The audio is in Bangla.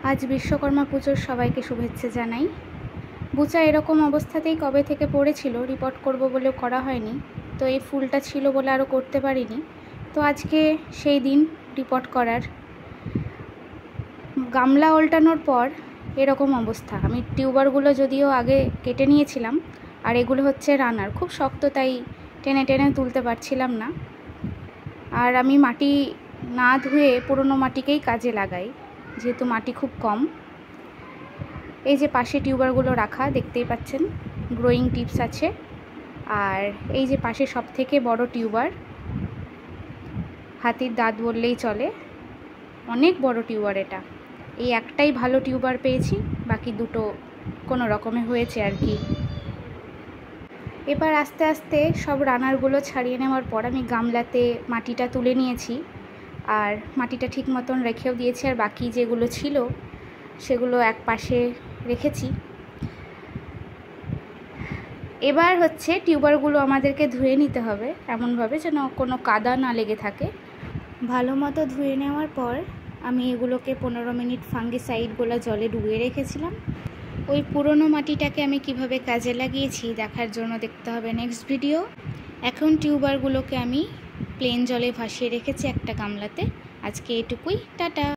আজ বিশ্বকর্মা পুজোর সবাইকে শুভেচ্ছা জানাই। বুচা এরকম অবস্থাতেই কবে থেকে পড়েছিল, রিপোর্ট করব বলেও করা হয়নি। তো এই ফুলটা ছিল বলে আরও করতে পারিনি। তো আজকে সেই দিন রিপোর্ট করার। গামলা উল্টানোর পর এরকম অবস্থা। আমি টিউবারগুলো যদিও আগে কেটে নিয়েছিলাম, আর এগুলো হচ্ছে রানার, খুব শক্ত, তাই টেনে টেনে তুলতে পারছিলাম না। আর আমি মাটি না ধুয়ে পুরনো মাটিকেই কাজে লাগাই, যেহেতু মাটি খুব কম। এই যে পাশে টিউবারগুলো রাখা দেখতেই পাচ্ছেন, গ্রোয়িং টিপস আছে। আর এই যে পাশে সব থেকে বড় টিউবার, হাতির দাঁত বললেই চলে, অনেক বড় টিউবার এটা। এই একটাই ভালো টিউবার পেয়েছি, বাকি দুটো কোনো রকমে হয়েছে আর কি। এবার আস্তে আস্তে সব রানারগুলো ছাড়িয়ে নেওয়ার পর আমি গামলাতে মাটিটা তুলে নিয়েছি, আর মাটিটা ঠিক মতন রেখেও দিয়েছি। আর বাকি যেগুলো ছিল সেগুলো এক পাশে রেখেছি। এবার হচ্ছে টিউবারগুলো আমাদেরকে ধুয়ে নিতে হবে এমনভাবে যেন কোনো কাদা না লেগে থাকে। ভালো মতো ধুয়ে নেওয়ার পর আমি এগুলোকে 15 মিনিট ফাঙ্গিসাইডগুলো জলে ডুবিয়ে রেখেছিলাম। ওই পুরনো মাটিটাকে আমি কিভাবে কাজে লাগিয়েছি দেখার জন্য দেখতে হবে নেক্সট ভিডিও। এখন টিউবারগুলোকে আমি প্লেন জলে ভাসিয়ে রেখেছি একটা গামলাতে। আজকে এটুকুই, টাটা।